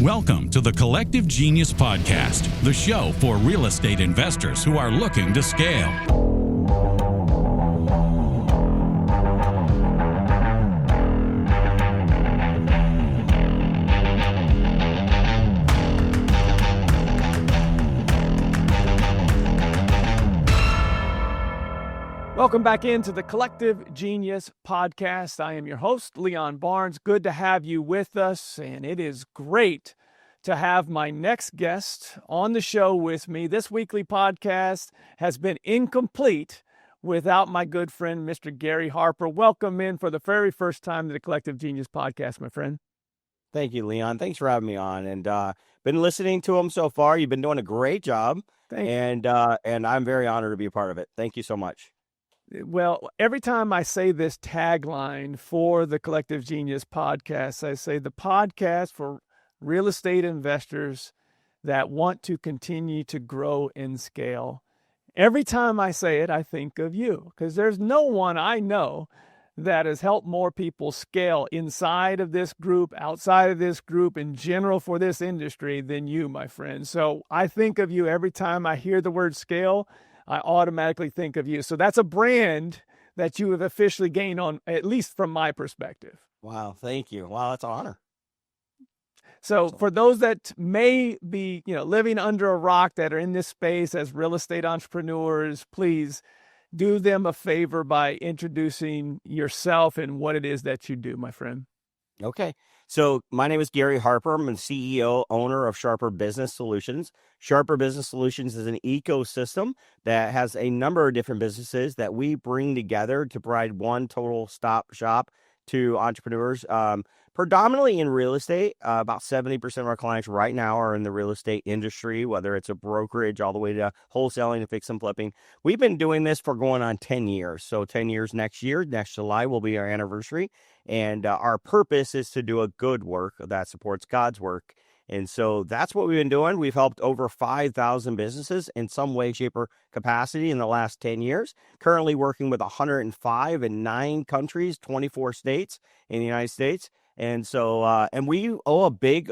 Welcome to the Collective Genius Podcast, the show for real estate investors who are looking to scale. Welcome back into the Collective Genius Podcast. I am your host, Leon Barnes. Good to have you with us, and it is great to have my next guest on the show with me. This weekly podcast has been incomplete without my good friend, Mr. Gary Harper. Welcome in for the very first time to the Collective Genius Podcast, my friend. Thank you, Leon. Thanks for having me on. And been listening to them so far. You've been doing a great job. Thank you. And I'm very honored to be a part of it. Thank you so much. Well, every time I say this tagline for the Collective Genius Podcast, I say the podcast for real estate investors that want to continue to grow and scale. Every time I say it, I think of you, because there's no one I know that has helped more people scale inside of this group, outside of this group, in general for this industry than you, my friend. So I think of you every time I hear the word scale. I automatically think of you. So that's a brand that you have officially gained on, at least from my perspective. Wow. Thank you. Wow. That's an honor. So for those that may be, living under a rock that are in this space as real estate entrepreneurs, please do them a favor by introducing yourself and what it is that you do, my friend. Okay. So my name is Gary Harper. I'm the CEO, owner of Sharper Business Solutions. Sharper Business Solutions is an ecosystem that has a number of different businesses that we bring together to provide one total stop shop to entrepreneurs, predominantly in real estate. About 70% of our clients right now are in the real estate industry, whether it's a brokerage all the way to wholesaling and fix and flipping. We've been doing this for going on 10 years. So 10 years next year, next July will be our anniversary. And our purpose is to do a good work that supports God's work. And so that's what we've been doing. We've helped over 5,000 businesses in some way, shape, or capacity in the last 10 years. Currently working with 105 in 9 countries, 24 states in the United States. And so, and we owe a big,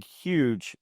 huge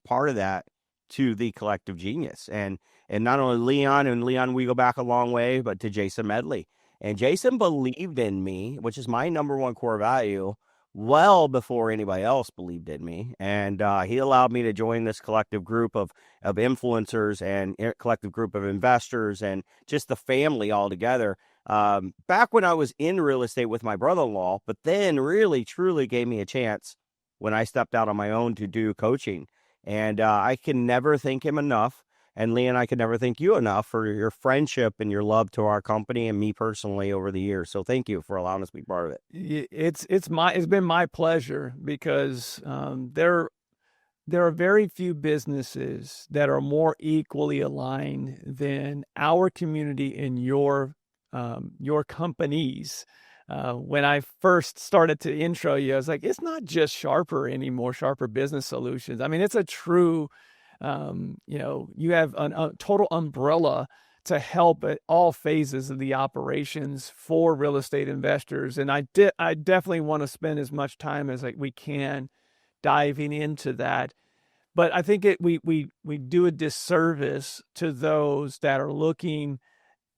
part of that to the Collective Genius. And not only Leon, we go back a long way, but to Jason Medley. And Jason believed in me, which is my number one core value, well before anybody else believed in me. And he allowed me to join this collective group of influencers and collective group of investors and just the family all together. Back when I was in real estate with my brother-in-law, but then really, truly gave me a chance when I stepped out on my own to do coaching. And I can never thank him enough. And Leon, I can never thank you enough for your friendship and your love to our company and me personally over the years. So thank you for allowing us to be part of it. It's been my pleasure because there are very few businesses that are more equally aligned than our community and your companies. When I first started to intro you, I was like, it's not just Sharper anymore, Sharper Business Solutions. I mean, it's a true you have a total umbrella to help at all phases of the operations for real estate investors. And I definitely want to spend as much time as we can diving into that. But I think we do a disservice to those that are looking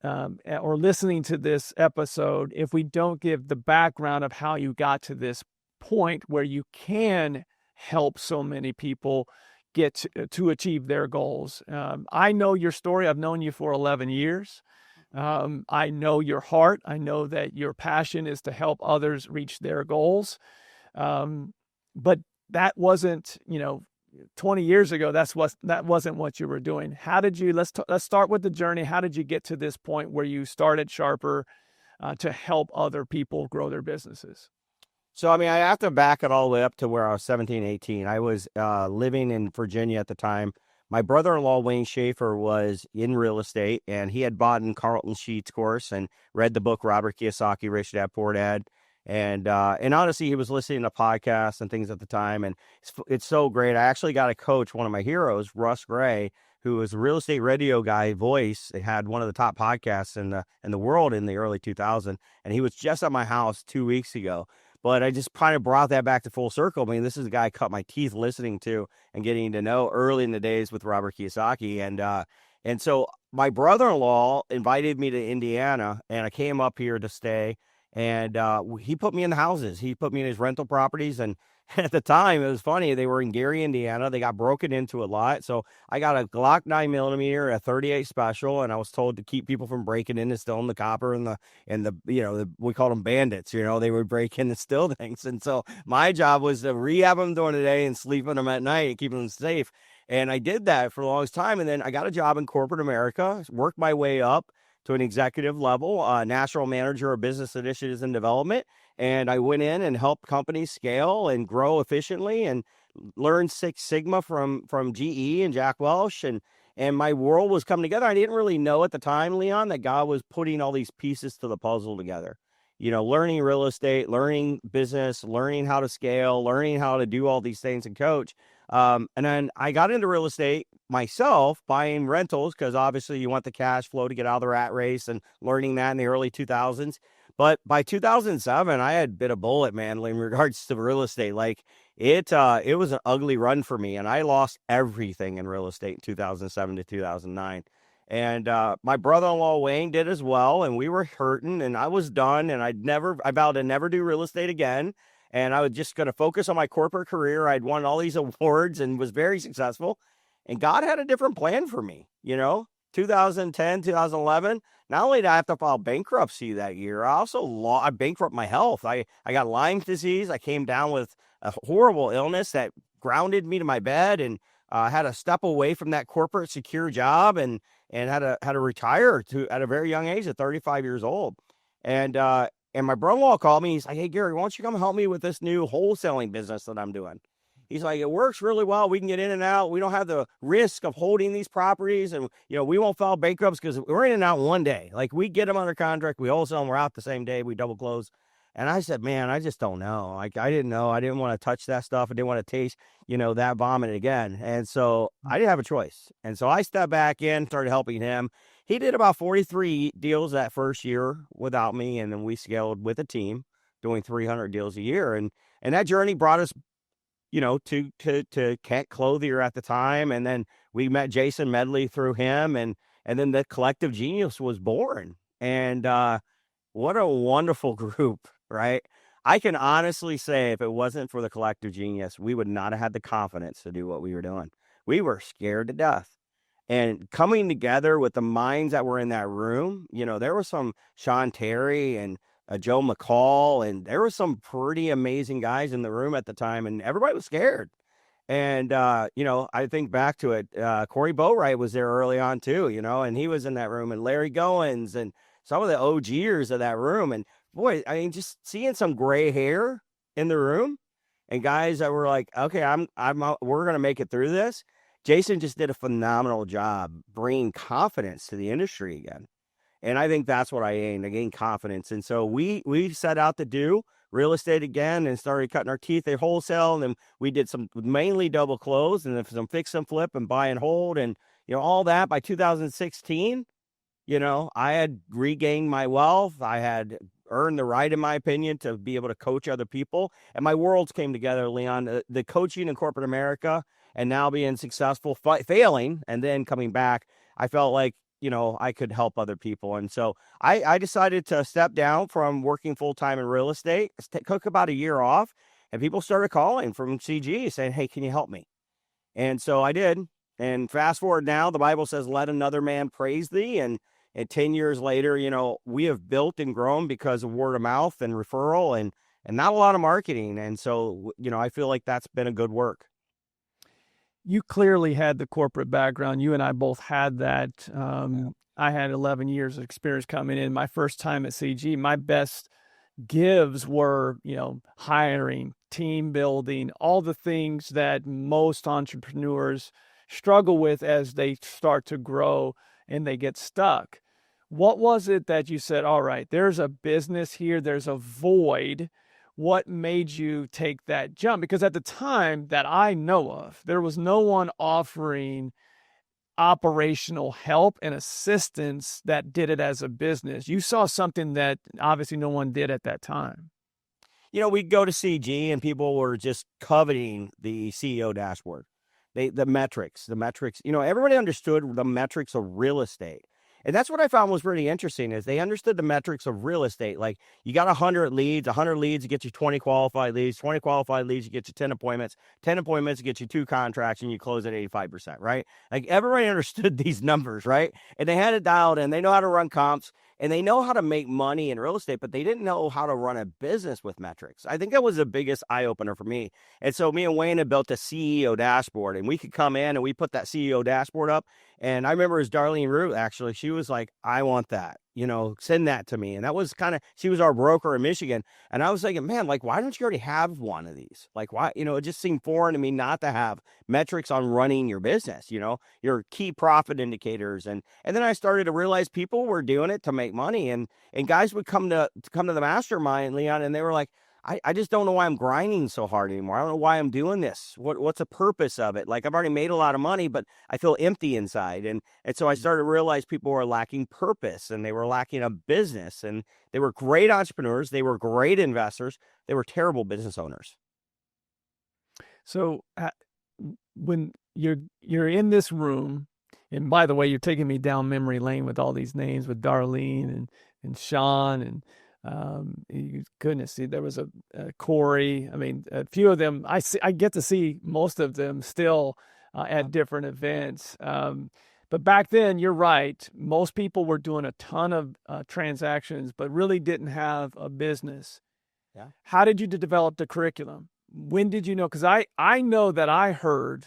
or listening to this episode if we don't give the background of how you got to this point where you can help so many people get to achieve their goals. I know your story. I've known you for 11 years. I know your heart. I know that your passion is to help others reach their goals. But that wasn't, 20 years ago, that wasn't what you were doing. How did you, let's start with the journey. How did you get to this point where you started Sharper to help other people grow their businesses? So, I have to back it all the way up to where I was 17, 18. I was living in Virginia at the time. My brother-in-law, Wayne Schaefer, was in real estate, and he had bought in Carlton Sheets' course and read the book Robert Kiyosaki, Rich Dad, Poor Dad. And honestly, he was listening to podcasts and things at the time, and it's so great. I actually got to coach one of my heroes, Russ Gray, who was a real estate radio guy, voice. It had one of the top podcasts in the world in the early 2000s, and he was just at my house 2 weeks ago. But I just kind of brought that back to full circle. I mean, this is a guy I cut my teeth listening to and getting to know early in the days with Robert Kiyosaki. And so my brother-in-law invited me to Indiana, and I came up here to stay. And he put me in the houses. He put me in his rental properties. And at the time, it was funny. They were in Gary, Indiana. They got broken into a lot. So I got a Glock 9mm, a 38 special, and I was told to keep people from breaking in and stealing the copper and we called them bandits. They would break in and steal things. And so my job was to rehab them during the day and sleep in them at night and keep them safe. And I did that for the longest time. And then I got a job in corporate America, worked my way up to an executive level, national manager of business initiatives and development. And I went in and helped companies scale and grow efficiently and learned Six Sigma from GE and Jack Welch. And my world was coming together. I didn't really know at the time, Leon, that God was putting all these pieces to the puzzle together. Learning real estate, learning business, learning how to scale, learning how to do all these things and coach. And then I got into real estate myself, buying rentals, because obviously you want the cash flow to get out of the rat race, and learning that in the early 2000s. But by 2007, I had bit a bullet, man, in regards to real estate. Like it was an ugly run for me, and I lost everything in real estate in 2007 to 2009. And my brother-in-law Wayne did as well, and we were hurting, and I was done, and I vowed to never do real estate again. And I was just going to focus on my corporate career. I'd won all these awards and was very successful. And God had a different plan for me, 2010, 2011. Not only did I have to file bankruptcy that year, I bankrupted my health. I got Lyme disease. I came down with a horrible illness that grounded me to my bed, and had to step away from that corporate secure job and had to retire at a very young age at 35 years old. And my brother-in-law called me. He's like, "Hey, Gary, why don't you come help me with this new wholesaling business that I'm doing?" He's like, "It works really well. We can get in and out. We don't have the risk of holding these properties. And, we won't file bankruptcy because we're in and out one day. Like, we get them under contract. We wholesale them. We're out the same day. We double close." And I said, "Man, I just don't know. Like, I didn't know. I didn't want to touch that stuff. I didn't want to taste, that vomit again." And so I didn't have a choice. And so I stepped back in, started helping him. He did about 43 deals that first year without me, and then we scaled with a team, doing 300 deals a year. And that journey brought us, to Kent Clothier at the time, and then we met Jason Medley through him, and then the Collective Genius was born. And what a wonderful group, right? I can honestly say, if it wasn't for the Collective Genius, we would not have had the confidence to do what we were doing. We were scared to death. And coming together with the minds that were in that room, there was some Sean Terry and Joe McCall, and there were some pretty amazing guys in the room at the time, and everybody was scared. And, I think back to it, Corey Boatwright was there early on too, and he was in that room, and Larry Goins and some of the OGers of that room. And boy, I mean, just seeing some gray hair in the room and guys that were like, "Okay, we're going to make it through this." Jason just did a phenomenal job bringing confidence to the industry again. And I think that's what I aimed, to gain confidence. And so we set out to do real estate again and started cutting our teeth at wholesale. And then we did some mainly double close and then some fix and flip and buy and hold. And, all that by 2016, I had regained my wealth. I had earned the right, in my opinion, to be able to coach other people. And my worlds came together, Leon, the coaching in corporate America, and now being successful, failing, and then coming back. I felt like, I could help other people. And so I decided to step down from working full-time in real estate. It took about a year off, and people started calling from CG saying, "Hey, can you help me?" And so I did. And fast forward now, the Bible says, "Let another man praise thee." And 10 years later, we have built and grown because of word of mouth and referral and not a lot of marketing. And so, I feel like that's been a good work. You clearly had the corporate background. You and I both had that. I had 11 years of experience coming in. My first time at CG, my best gives were, hiring, team building, all the things that most entrepreneurs struggle with as they start to grow and they get stuck. What was it that you said, all right, there's a business here, there's a void? What made you take that jump? Because at the time that I know of, there was no one offering operational help and assistance that did it as a business. You saw something that obviously no one did at that time. we'd go to CG and people were just coveting the CEO dashboard. The metrics, everybody understood the metrics of real estate. And that's what I found was really interesting is they understood the metrics of real estate. Like you got 100 leads to get you 20 qualified leads, 20 qualified leads to get you 10 appointments, 10 appointments to get you 2 contracts, and you close at 85%, right? Like everybody understood these numbers, right? And they had it dialed in. They know how to run comps and they know how to make money in real estate, but they didn't know how to run a business with metrics. I think that was the biggest eye opener for me. And so me and Wayne had built a CEO dashboard, and we could come in and we put that CEO dashboard up. And I remember it was Darlene Root, actually. She was like, I want that, send that to me. And that was she was our broker in Michigan. And I was thinking, man, like, why don't you already have one of these? Like, why, it just seemed foreign to me not to have metrics on running your business, your key profit indicators. And then I started to realize people were doing it to make money. And guys would come to the Mastermind, Leon, and they were like, I just don't know why I'm grinding so hard anymore. I don't know why I'm doing this. What's the purpose of it? Like I've already made a lot of money, but I feel empty inside. And so I started to realize people were lacking purpose and they were lacking a business, and they were great entrepreneurs. They were great investors. They were terrible business owners. So when you're in this room, and by the way, you're taking me down memory lane with all these names with Darlene and Sean and goodness, see, there was a Corey. I mean, a few of them. I get to see most of them still at different events. But back then, you're right. Most people were doing a ton of transactions, but really didn't have a business. Yeah. How did you develop the curriculum? When did you know? Because I know that I heard.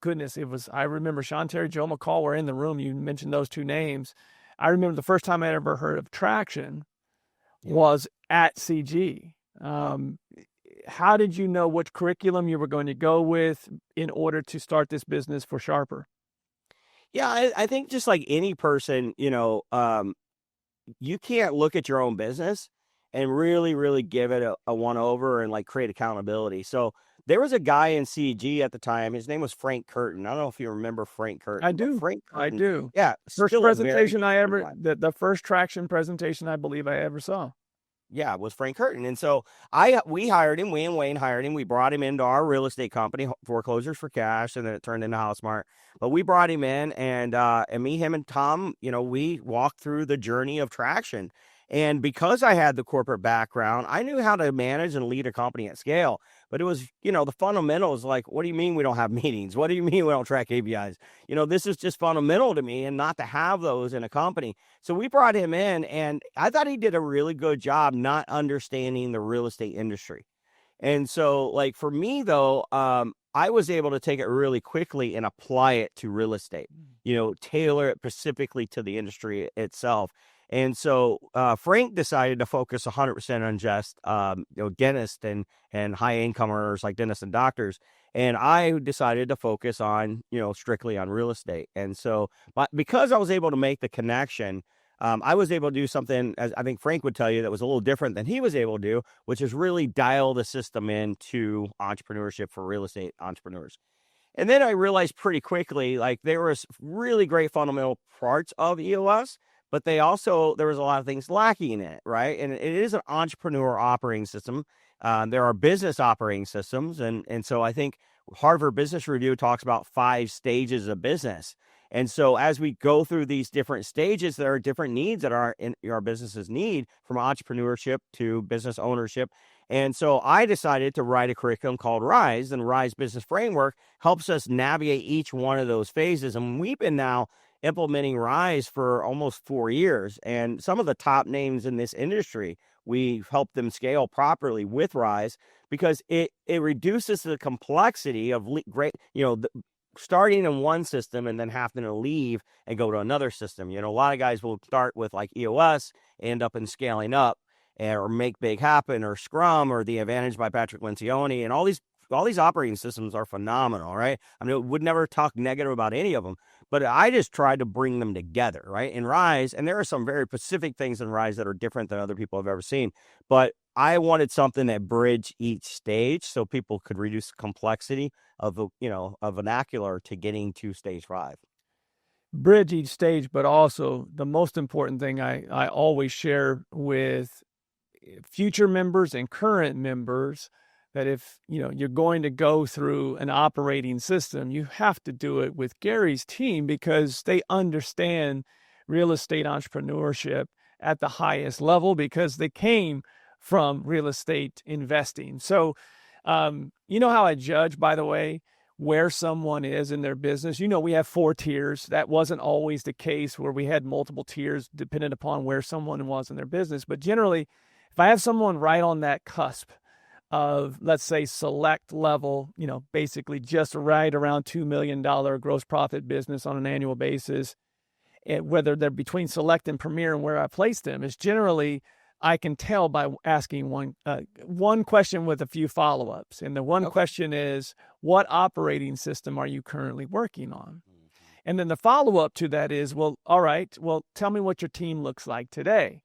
Goodness, it was. I remember Sean Terry, Joe McCall were in the room. You mentioned those 2 names. I remember the first time I ever heard of traction was at CG. How did you know which curriculum you were going to go with in order to start this business for Sharper? Yeah, I think just like any person, you can't look at your own business and really, really give it a one over and like create accountability. So there was a guy in CG at the time. His name was Frank Curtin. I don't know if you remember Frank Curtin. I do. Frank Curtin, I do. Yeah. First presentation the first traction presentation I believe I ever saw. Yeah, was Frank Curtin. And so we hired him. We and Wayne hired him. We brought him into our real estate company, Foreclosures for Cash, and then it turned into HouseMart. But we brought him in, and me, him, and Tom, we walked through the journey of traction. And because I had the corporate background, I knew how to manage and lead a company at scale. But it was, the fundamentals, like, what do you mean we don't have meetings? What do you mean we don't track KPIs? This is just fundamental to me, and not to have those in a company. So we brought him in, and I thought he did a really good job not understanding the real estate industry. And so, like, for me, though, I was able to take it really quickly and apply it to real estate, tailor it specifically to the industry itself. And so Frank decided to focus 100% on just dentists and high income earners like dentists and doctors. And I decided to focus on strictly on real estate. And so, but because I was able to make the connection, I was able to do something, as I think Frank would tell you, that was a little different than he was able to do, which is really dial the system into entrepreneurship for real estate entrepreneurs. And then I realized pretty quickly, like, there was really great fundamental parts of EOS, but there was a lot of things lacking in it, right? And it is an entrepreneur operating system. There are business operating systems. And so I think Harvard Business Review talks about 5 stages of business. And so as we go through these different stages, there are different needs that our businesses need, from entrepreneurship to business ownership. And so I decided to write a curriculum called Rise, and Rise Business Framework helps us navigate each one of those phases. And we've been now implementing Rise for almost 4 years. And some of the top names in this industry, we've helped them scale properly with Rise, because it reduces the complexity of starting in one system and then having to leave and go to another system. A lot of guys will start with like EOS, end up in scaling up, or Make Big Happen, or Scrum, or The Advantage by Patrick Lencioni. And all these operating systems are phenomenal, right? I mean, would never talk negative about any of them, but I just tried to bring them together, right? In Rise, and there are some very specific things in Rise that are different than other people have ever seen, but I wanted something that bridged each stage so people could reduce complexity of vernacular to getting to stage 5. Bridge each stage, but also the most important thing I always share with future members and current members that if you're going to go through an operating system, you have to do it with Gary's team because they understand real estate entrepreneurship at the highest level because they came from real estate investing. So, you know how I judge, by the way, where someone is in their business? We have 4 tiers. That wasn't always the case where we had multiple tiers dependent upon where someone was in their business. But generally, if I have someone right on that cusp of, let's say, select level, basically just right around $2 million gross profit business on an annual basis, whether they're between select and premier and where I place them is generally, I can tell by asking one question with a few follow-ups. And the one question is, what operating system are you currently working on? And then the follow-up to that is, well, all right, well, tell me what your team looks like today.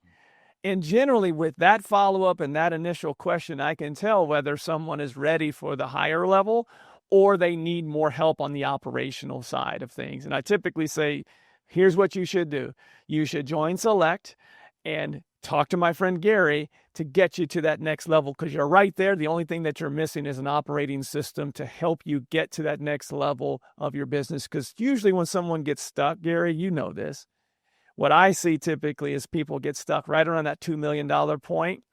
And generally with that follow-up and that initial question, I can tell whether someone is ready for the higher level or they need more help on the operational side of things. And I typically say, here's what you should do. You should join Select and talk to my friend Gary to get you to that next level because you're right there. The only thing that you're missing is an operating system to help you get to that next level of your business. Because usually when someone gets stuck, Gary, you know this, what I see typically is people get stuck right around that $2 million point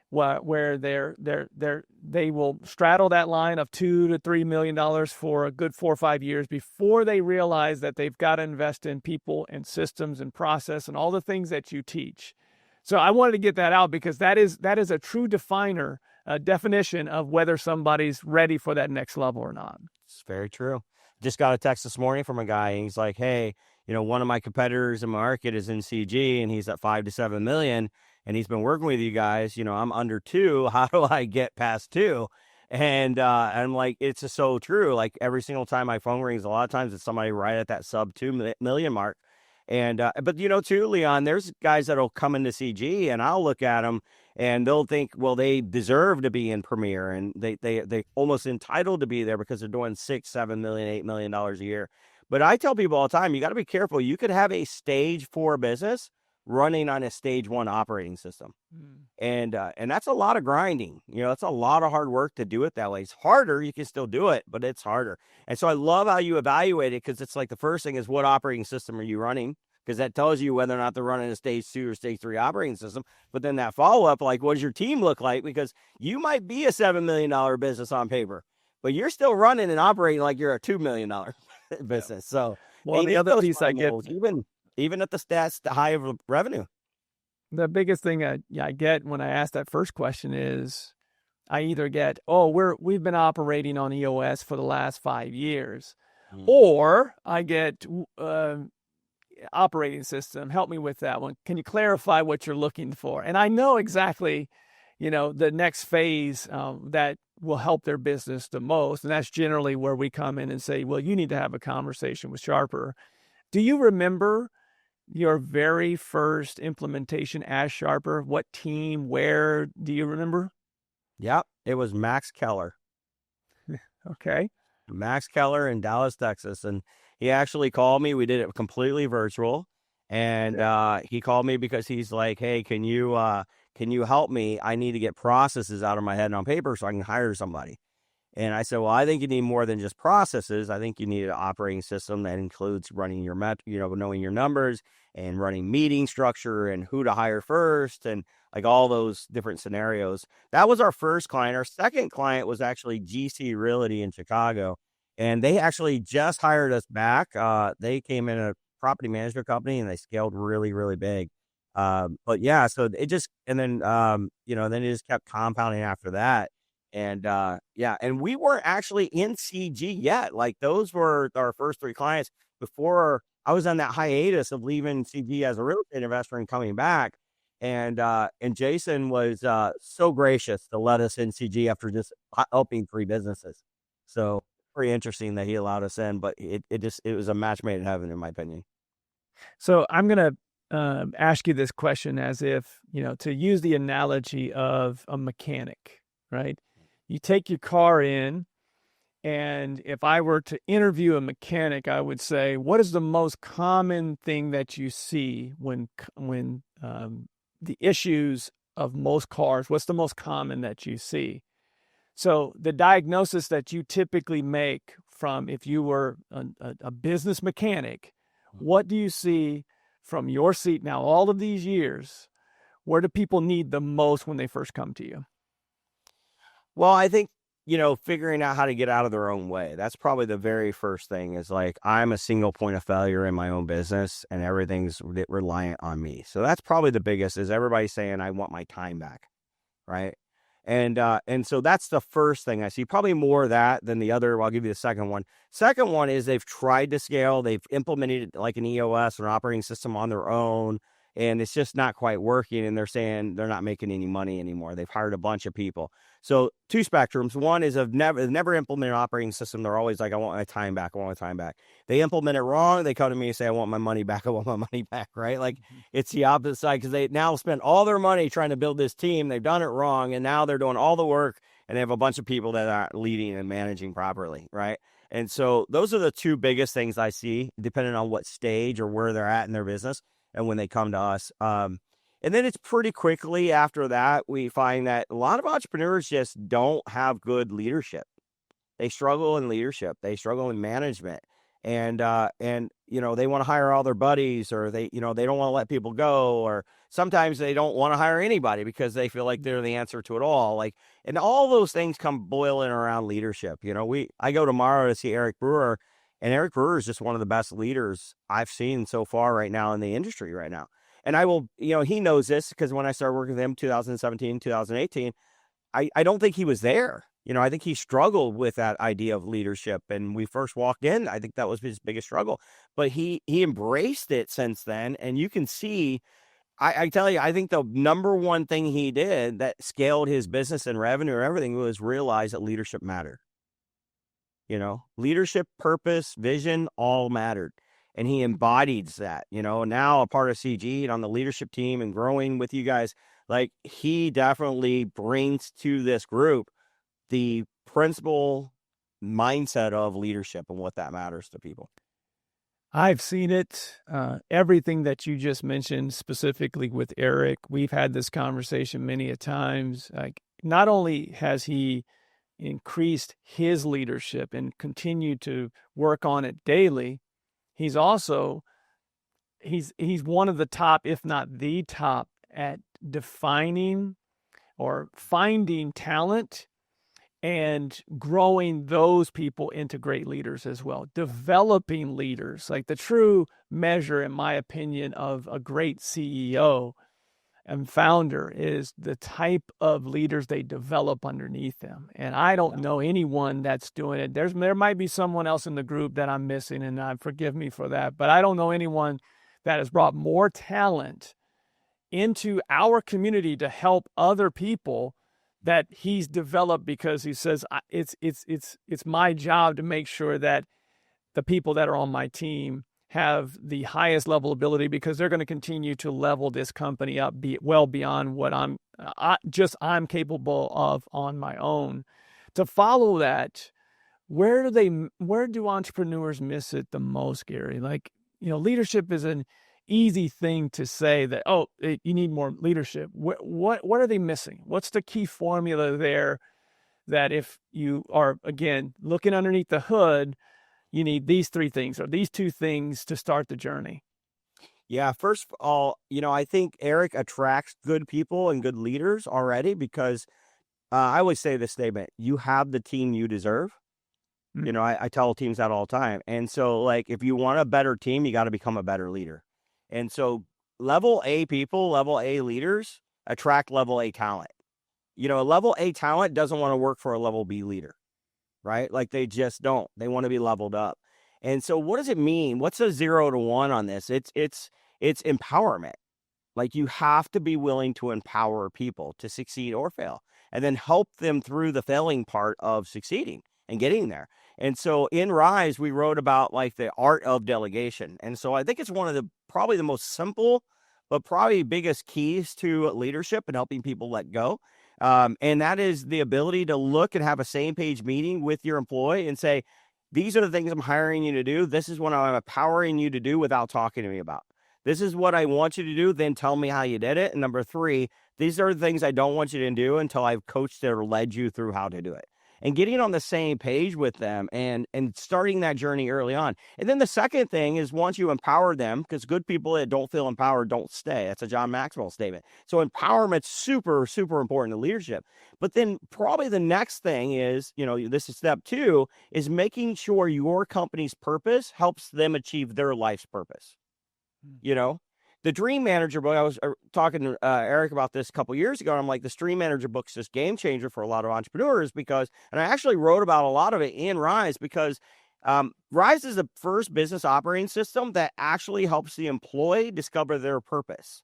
where they will straddle that line of $2 to $3 million for a good 4 or 5 years before they realize that they've got to invest in people and systems and process and all the things that you teach. So I wanted to get that out because that is a true definition of whether somebody's ready for that next level or not. It's very true. Just got a text this morning from a guy, and he's like, hey, one of my competitors in my market is in CG, and he's at 5 to 7 million, and he's been working with you guys. I'm under 2. How do I get past 2? And I'm like, it's just so true. Like every single time my phone rings, a lot of times it's somebody right at that sub 2 million mark. And, but too, Leon, there's guys that'll come into CG and I'll look at them and they'll think, well, they deserve to be in Premier and they almost entitled to be there because they're doing 6, 7 million, $8 million a year. But I tell people all the time, you got to be careful. You could have a stage 4 business running on a stage 1 operating system. And that's a lot of grinding. That's a lot of hard work to do it that way. It's harder. You can still do it, but it's harder. And so I love how you evaluate it because it's like the first thing is what operating system are you running? Because that tells you whether or not they're running a stage 2 or stage 3 operating system. But then that follow-up, like what does your team look like? Because you might be a $7 million business on paper, but you're still running and operating like you're a $2 million business. So well, the other piece I get, even at the stats, the high of revenue. The biggest thing I get when I ask that first question is I either get, we've been operating on EOS for the last 5 years, or I get operating system. Help me with that one. Can you clarify what you're looking for? And I know exactly, the next phase that will help their business the most. And that's generally where we come in and say, well, you need to have a conversation with Sharper. Do you remember your very first implementation as Sharper? What team, where, do you remember? Yep. It was Max Keller. Okay. Max Keller in Dallas, Texas. And he actually called me. We did it completely virtual. And he called me because he's like, hey, can you help me? I need to get processes out of my head and on paper so I can hire somebody. And I said, well, I think you need more than just processes. I think you need an operating system that includes running your knowing your numbers and running meeting structure and who to hire first and like all those different scenarios. That was our first client. Our second client was actually GC Realty in Chicago. And they actually just hired us back. They came in a property management company and they scaled really, really big. But yeah, so it just, and then, then it just kept compounding after that. And and we weren't actually in CG yet. Like those were our first 3 clients before I was on that hiatus of leaving CG as a real estate investor and coming back. And Jason was so gracious to let us in CG after just helping 3 businesses. So pretty interesting that he allowed us in, but it was a match made in heaven, in my opinion. So I'm going to ask you this question as if, to use the analogy of a mechanic, right? You take your car in, and if I were to interview a mechanic, I would say, what is the most common thing that you see when the issues of most cars? What's the most common that you see? So the diagnosis that you typically make from if you were a business mechanic, what do you see from your seat now, all of these years? Where do people need the most when they first come to you? Well, I think, figuring out how to get out of their own way. That's probably the very first thing is like, I'm a single point of failure in my own business and everything's reliant on me. So that's probably the biggest is everybody saying, I want my time back. Right. And so that's the first thing I see, probably more of that than the other. Well, I'll give you the second one. Second one is they've tried to scale. They've implemented like an EOS or an operating system on their own, and it's just not quite working. And they're saying they're not making any money anymore. They've hired a bunch of people. So two spectrums. One is they've never implemented an operating system. They're always like, I want my time back. I want my time back. They implement it wrong. They come to me and say, I want my money back. I want my money back. Right. Like it's the opposite side because they now spend all their money trying to build this team. They've done it wrong. And now they're doing all the work and they have a bunch of people that aren't leading and managing properly. Right. And so those are the two biggest things I see, depending on what stage or where they're at in their business and when they come to us. And then it's pretty quickly after that, we find that a lot of entrepreneurs just don't have good leadership. They struggle in leadership. They struggle in management. And they want to hire all their buddies or they don't want to let people go. Or sometimes they don't want to hire anybody because they feel like they're the answer to it all. And all those things come boiling around leadership. I go tomorrow to see Eric Brewer, and Eric Brewer is just one of the best leaders I've seen so far right now in the industry right now. And I will, he knows this because when I started working with him 2017, 2018, I don't think he was there. I think he struggled with that idea of leadership. And we first walked in, I think that was his biggest struggle. But he embraced it since then. And you can see, I tell you, I think the number one thing he did that scaled his business and revenue or everything was realize that leadership mattered. Leadership, purpose, vision, all mattered. And he embodies that, now a part of CG and on the leadership team and growing with you guys, like he definitely brings to this group the principal mindset of leadership and what that matters to people. I've seen it. Everything that you just mentioned specifically with Eric, we've had this conversation many a times. Like not only has he increased his leadership and continued to work on it daily, he's also, he's one of the top, if not the top, at defining or finding talent and growing those people into great leaders as well. Developing leaders, like the true measure, in my opinion, of a great CEO and founder is the type of leaders they develop underneath them. And I don't know anyone that's doing it. There might be someone else in the group that I'm missing, and forgive me for that, but I don't know anyone that has brought more talent into our community to help other people that he's developed, because he says it's my job to make sure that the people that are on my team have the highest level ability, because they're going to continue to level this company up well beyond what I'm capable of on my own. To follow that, where do entrepreneurs miss it the most, Gary? Like, leadership is an easy thing to say that, you need more leadership. What are they missing? What's the key formula there that if you are, again, looking underneath the hood, you need these three things or these two things to start the journey? Yeah, first of all, I think Eric attracts good people and good leaders already because I always say this statement: you have the team you deserve. Mm-hmm. I tell teams that all the time. And so, like, if you want a better team, you got to become a better leader. And so level A people, level A leaders attract level A talent. A level A talent doesn't want to work for a level B leader, right? Like they just don't. They want to be leveled up. And so what does it mean? What's a 0 to 1 on this? It's empowerment. Like you have to be willing to empower people to succeed or fail and then help them through the failing part of succeeding and getting there. And so in Rise, we wrote about like the art of delegation. And so I think it's one of the probably the most simple, but probably biggest keys to leadership and helping people let go. And that is the ability to look and have a same page meeting with your employee and say, these are the things I'm hiring you to do. This is what I'm empowering you to do without talking to me about. This is what I want you to do. Then tell me how you did it. And number 3, These are the things I don't want you to do until I've coached or led you through how to do it. And getting on the same page with them and starting that journey early on. And then the second thing is once you empower them, because good people that don't feel empowered don't stay. That's a John Maxwell statement. So empowerment's super, super important to leadership. But then probably the next thing is, this is step 2, is making sure your company's purpose helps them achieve their life's purpose. The Dream Manager book, I was talking to Eric about this a couple years ago, and I'm like, the Dream Manager book's this game changer for a lot of entrepreneurs and I actually wrote about a lot of it in Rise because Rise is the first business operating system that actually helps the employee discover their purpose.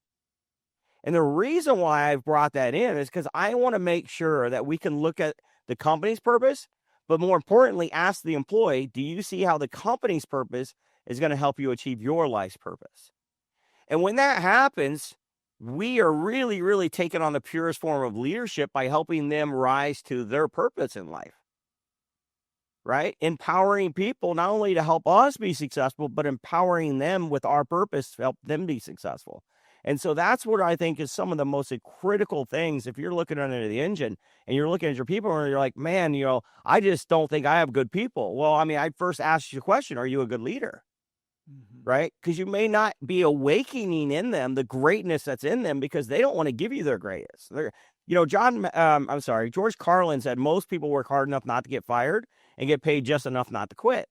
And the reason why I've brought that in is because I want to make sure that we can look at the company's purpose, but more importantly, ask the employee, do you see how the company's purpose is going to help you achieve your life's purpose? And when that happens, we are really, really taking on the purest form of leadership by helping them rise to their purpose in life, right? Empowering people not only to help us be successful, but empowering them with our purpose to help them be successful. And so that's what I think is some of the most critical things. If you're looking under the engine and you're looking at your people and you're like, man, I just don't think I have good people. Well, I'd first ask you the question, are you a good leader? Right? Because you may not be awakening in them the greatness that's in them because they don't want to give you their greatest. George Carlin said most people work hard enough not to get fired and get paid just enough not to quit.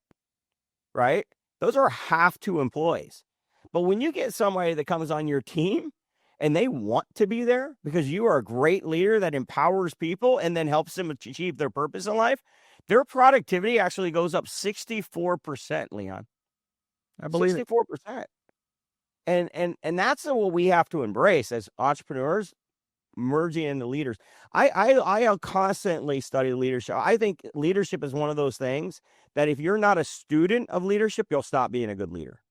Right? Those are have to employees. But when you get somebody that comes on your team and they want to be there because you are a great leader that empowers people and then helps them achieve their purpose in life, their productivity actually goes up 64%, Leon. I believe 64%. And that's what we have to embrace as entrepreneurs, merging into leaders. I constantly study leadership. I think leadership is one of those things that if you're not a student of leadership, you'll stop being a good leader.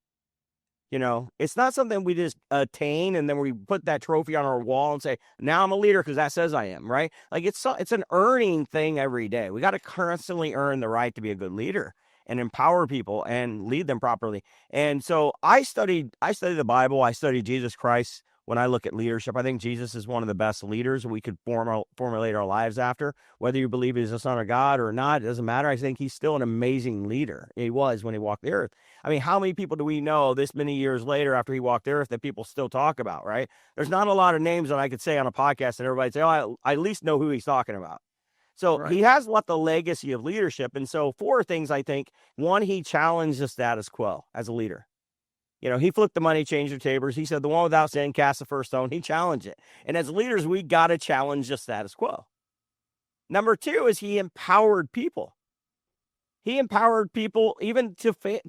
It's not something we just attain and then we put that trophy on our wall and say, now I'm a leader because that says I am, right? Like it's an earning thing every day. We got to constantly earn the right to be a good leader and empower people and lead them properly. And so I study the Bible. I study Jesus Christ when I look at leadership. I think Jesus is one of the best leaders we could formulate our lives after. Whether you believe he's the Son of God or not, it doesn't matter. I think he's still an amazing leader. He was when he walked the earth. How many people do we know this many years later after he walked the earth that people still talk about, right? There's not a lot of names that I could say on a podcast that everybody say, oh, I at least know who he's talking about. So right. He has left a legacy of leadership. And so 4 things, I think. 1, he challenged the status quo as a leader. He flipped the money, changed the tables. He said, the one without sin cast the first stone. He challenged it. And as leaders, we got to challenge the status quo. Number 2 is he empowered people. He empowered people even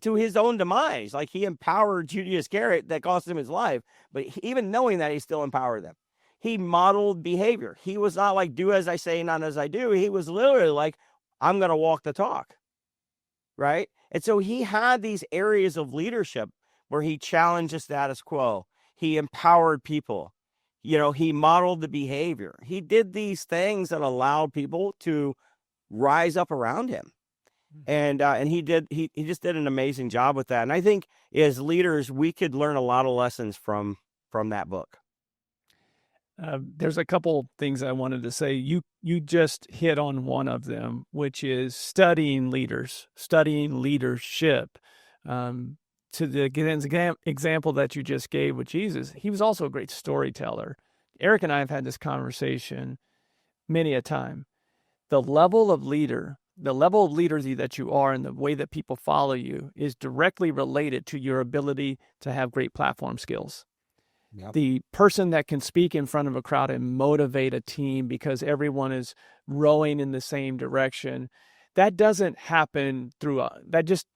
to his own demise. Like he empowered Judas Iscariot that cost him his life. But even knowing that, he still empowered them. He modeled behavior. He was not like, do as I say, not as I do. He was literally like, I'm going to walk the talk. Right? And so he had these areas of leadership where he challenged the status quo. He empowered people. He modeled the behavior. He did these things that allowed people to rise up around him. And he just did an amazing job with that. And I think as leaders, we could learn a lot of lessons from that book. There's a couple things I wanted to say. You just hit on one of them, which is studying leaders, studying leadership. To the example that you just gave with Jesus, he was also a great storyteller. Eric and I have had this conversation many a time. The level of leader that you are and the way that people follow you is directly related to your ability to have great platform skills. Yep. The person that can speak in front of a crowd and motivate a team because everyone is rowing in the same direction, that doesn't happen through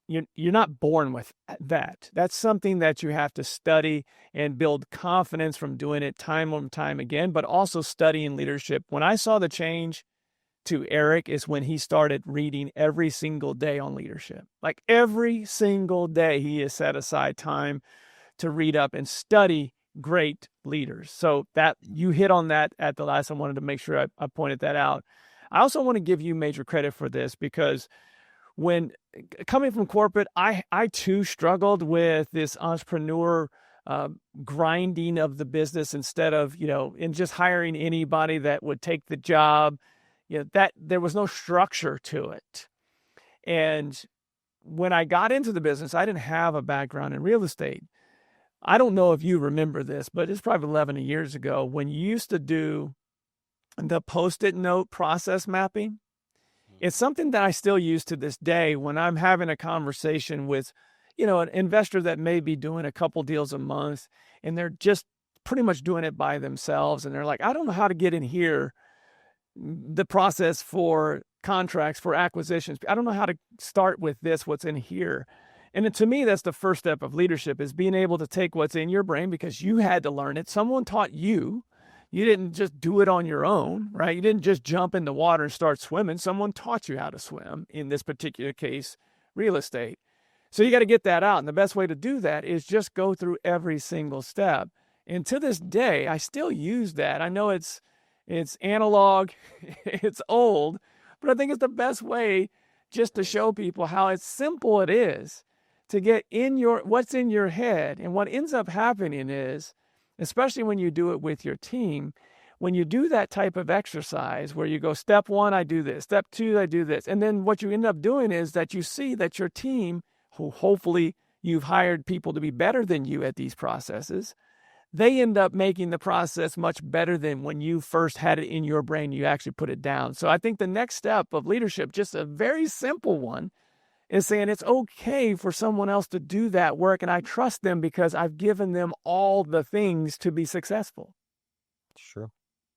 you're not born with that. That's something that you have to study and build confidence from doing it time and time again, but also studying leadership. When I saw the change to Eric is when he started reading every single day on leadership. Like every single day he has set aside time to read up and study great leaders. So that you hit on that at the last. I wanted to make sure I pointed that out. I also want to give you major credit for this because when coming from corporate, I too struggled with this entrepreneur grinding of the business instead of, and just hiring anybody that would take the job, that there was no structure to it. And when I got into the business, I didn't have a background in real estate. I don't know if you remember this, but it's probably 11 years ago when you used to do the Post-it note process mapping. It's something that I still use to this day when I'm having a conversation with, an investor that may be doing a couple deals a month and they're just pretty much doing it by themselves. And they're like, I don't know how to get in here, the process for contracts, for acquisitions. I don't know how to start with this, what's in here. And to me, that's the first step of leadership, is being able to take what's in your brain because you had to learn it. Someone taught you. You didn't just do it on your own, right? You didn't just jump in the water and start swimming. Someone taught you how to swim, in this particular case, real estate. So you got to get that out. And the best way to do that is just go through every single step. And to this day, I still use that. I know it's analog, it's old, but I think it's the best way just to show people how simple it is to get what's in your head. And what ends up happening is, especially when you do it with your team, when you do that type of exercise where you go, step 1, I do this, step 2, I do this. And then what you end up doing is that you see that your team, who hopefully you've hired people to be better than you at these processes, they end up making the process much better than when you first had it in your brain, you actually put it down. So I think the next step of leadership, just a very simple one, is saying it's okay for someone else to do that work, and I trust them because I've given them all the things to be successful. It's true.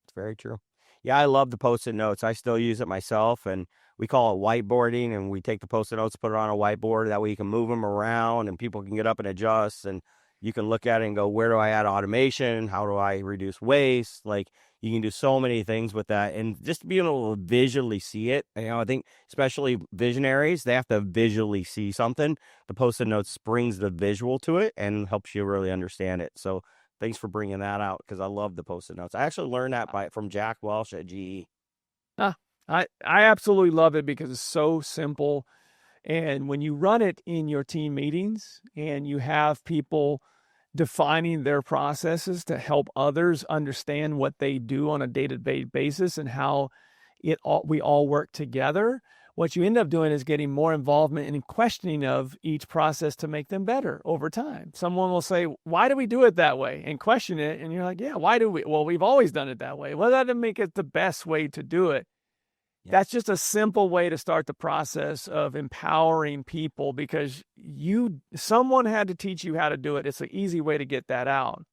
It's very true. Yeah, I love the Post-it notes. I still use it myself, and we call it whiteboarding, and we take the Post-it notes, put it on a whiteboard. That way you can move them around and people can get up and adjust, and you can look at it and go, where do I add automation? How do I reduce waste? Like, you can do so many things with that, and just being able to visually see it. I think especially visionaries, they have to visually see something. The Post-it notes brings the visual to it and helps you really understand it. So thanks for bringing that out, because I love the Post-it notes. I actually learned that from Jack Welch at GE. I absolutely love it because it's so simple. And when you run it in your team meetings and you have people defining their processes to help others understand what they do on a day-to-day basis and how we all work together, what you end up doing is getting more involvement and questioning of each process to make them better over time. Someone will say, why do we do it that way? And question it. And you're like, yeah, why do we? Well, we've always done it that way. Well, that doesn't make it the best way to do it. Yeah. That's just a simple way to start the process of empowering people because someone had to teach you how to do it. It's an easy way to get that out.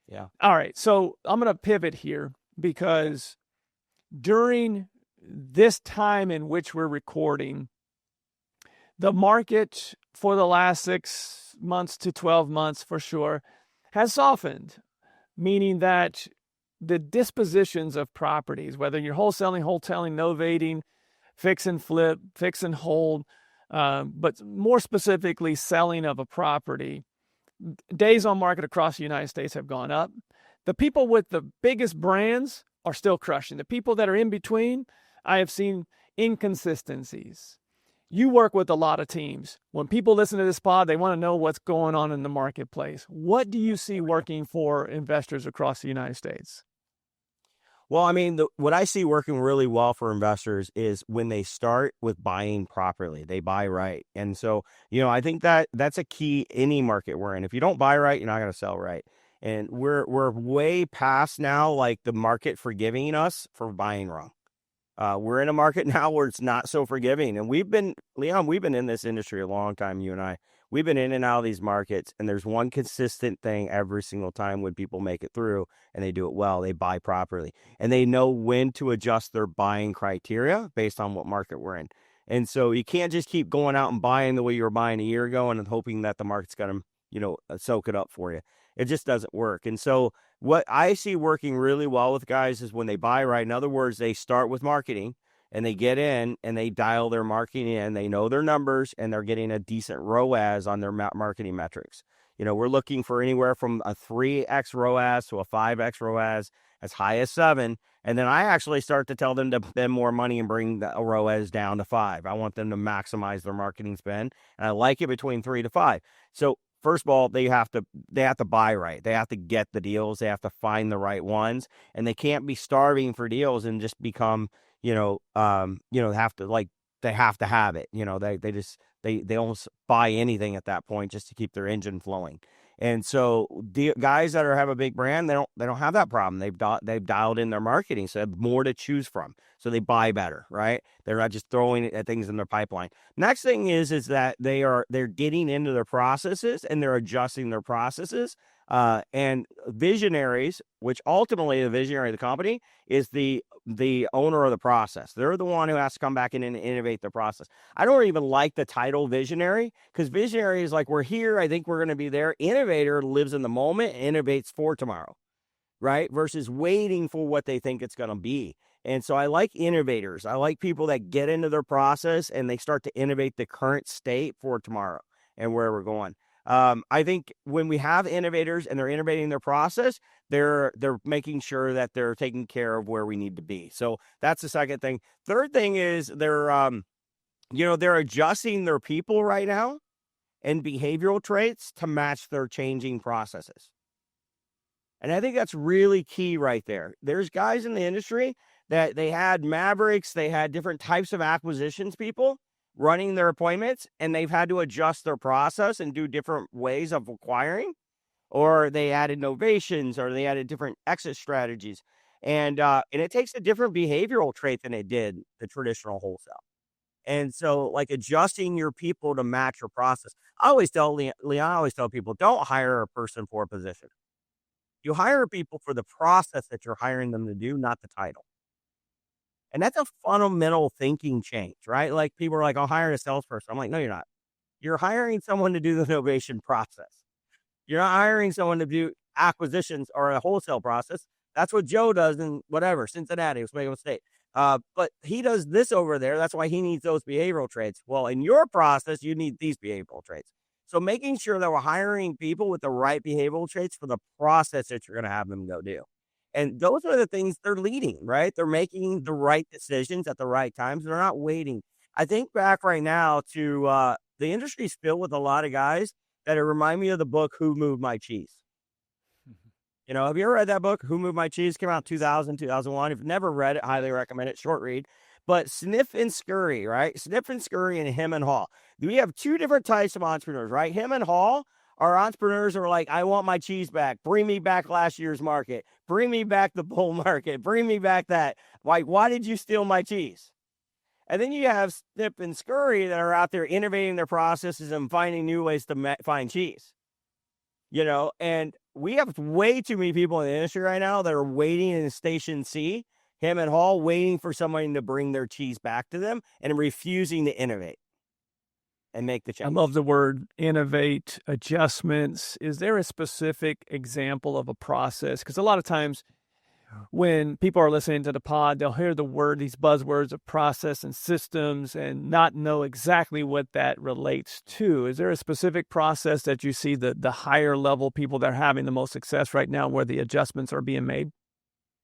Yeah. All right. So I'm going to pivot here because during this time in which we're recording, the market for the last 6 months to 12 months for sure has softened, meaning that the dispositions of properties, whether you're wholesaling, novating, fix and flip, fix and hold, but more specifically selling of a property, days on market across the United States have gone up. The people with the biggest brands are still crushing. The people that are in between, I have seen inconsistencies. You work with a lot of teams. When people listen to this pod, they want to know what's going on in the marketplace. What do you see working for investors across the United States? Well, I mean, what I see working really well for investors is when they start with buying properly, they buy right. And so, I think that's a key any market we're in. If you don't buy right, you're not going to sell right. And we're way past now, like the market forgiving us for buying wrong. We're in a market now where it's not so forgiving. And Leon, we've been in this industry a long time, you and I. We've been in and out of these markets, and there's one consistent thing every single time when people make it through and they do it well, they buy properly. And they know when to adjust their buying criteria based on what market we're in. And so you can't just keep going out and buying the way you were buying a year ago and hoping that the market's going to, soak it up for you. It just doesn't work. And so what I see working really well with guys is when they buy right. In other words, they start with marketing and they get in and they dial their marketing in. They know their numbers and they're getting a decent ROAS on their marketing metrics. We're looking for anywhere from a 3x ROAS to a 5x ROAS, as high as 7. And then I actually start to tell them to spend more money and bring the ROAS down to 5. I want them to maximize their marketing spend. And I like it between 3 to 5. So first of all, they have to buy right. They have to get the deals. They have to find the right ones, and they can't be starving for deals and just become, have to have it. They almost buy anything at that point just to keep their engine flowing. And so the guys that have a big brand, they don't have that problem. They've dialed in their marketing, so they have more to choose from. So they buy better, right? They're not just throwing things in their pipeline. Next thing is that they're getting into their processes and they're adjusting their processes. And visionaries, which ultimately the visionary of the company is the owner of the process. They're the one who has to come back in and innovate the process. I don't even like the title visionary, because visionary is like, we're here, I think we're going to be there. Innovator lives in the moment, innovates for tomorrow, right? Versus waiting for what they think it's going to be. And so I like innovators. I like people that get into their process and they start to innovate the current state for tomorrow and where we're going. I think when we have innovators and they're innovating their process, they're making sure that they're taking care of where we need to be. So that's the second thing. Third thing is they're adjusting their people right now and behavioral traits to match their changing processes. And I think that's really key right there. There's guys in the industry that they had Mavericks, they had different types of acquisitions people running their appointments, and they've had to adjust their process and do different ways of acquiring, or they added innovations, or they added different exit strategies. And it takes a different behavioral trait than it did the traditional wholesale. And so like adjusting your people to match your process. I always tell people, don't hire a person for a position. You hire people for the process that you're hiring them to do, not the title. And that's a fundamental thinking change, right? Like people are like, I'll hire a salesperson. I'm like, no, you're not. You're hiring someone to do the innovation process. You're not hiring someone to do acquisitions or a wholesale process. That's what Joe does in whatever, Cincinnati, Oswego State. But he does this over there. That's why he needs those behavioral traits. Well, in your process, you need these behavioral traits. So making sure that we're hiring people with the right behavioral traits for the process that you're going to have them go do. And those are the things they're leading, right? They're making the right decisions at the right times. They're not waiting. I think back right now to the industry's filled with a lot of guys that remind me of the book, Who Moved My Cheese? Have you ever read that book, Who Moved My Cheese? Came out 2000, 2001. If you've never read it, highly recommend it. Short read. But Sniff and Scurry, right? Sniff and Scurry and Him and Hall. We have two different types of entrepreneurs, right? Him and Hall are entrepreneurs who are like, I want my cheese back. Bring me back last year's market. Bring me back the bull market. Bring me back that. Like, why did you steal my cheese? And then you have Sniff and Scurry that are out there innovating their processes and finding new ways to find cheese. And we have way too many people in the industry right now that are waiting in Station C, Him and Hall, waiting for somebody to bring their cheese back to them and refusing to innovate and make the change. I love the word innovate, adjustments. Is there a specific example of a process? Because a lot of times when people are listening to the pod, they'll hear these buzzwords of process and systems and not know exactly what that relates to. Is there a specific process that you see the higher level people that are having the most success right now where the adjustments are being made?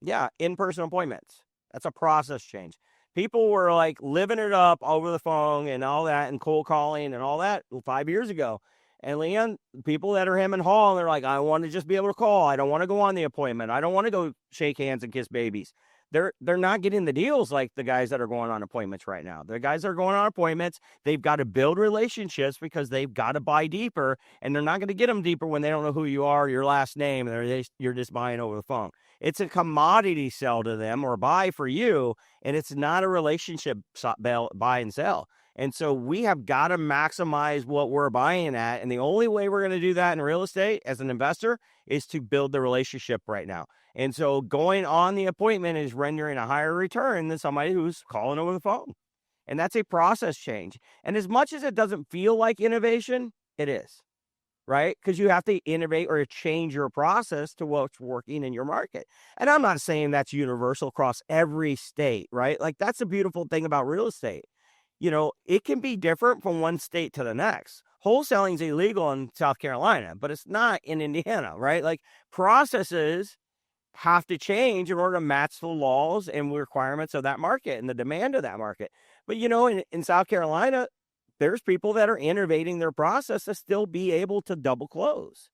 Yeah, in-person appointments. That's a process change. People were like living it up over the phone and all that and cold calling and all that 5 years ago. And Leon, people that are Him and Hall, they're like, I want to just be able to call. I don't want to go on the appointment. I don't want to go shake hands and kiss babies. They're not getting the deals like the guys that are going on appointments right now. The guys that are going on appointments, they've got to build relationships because they've got to buy deeper, and they're not going to get them deeper when they don't know who you are, your last name, and you're just buying over the phone. It's a commodity sell to them or buy for you, and it's not a relationship buy and sell. And so we have got to maximize what we're buying at. And the only way we're going to do that in real estate as an investor is to build the relationship right now. And so going on the appointment is rendering a higher return than somebody who's calling over the phone. And that's a process change. And as much as it doesn't feel like innovation, it is, right? Because you have to innovate or change your process to what's working in your market. And I'm not saying that's universal across every state, right? Like that's the beautiful thing about real estate. It can be different from one state to the next. Wholesaling is illegal in South Carolina, but it's not in Indiana, right? Like processes have to change in order to match the laws and requirements of that market and the demand of that market. But, in South Carolina, there's people that are innovating their process to still be able to double close,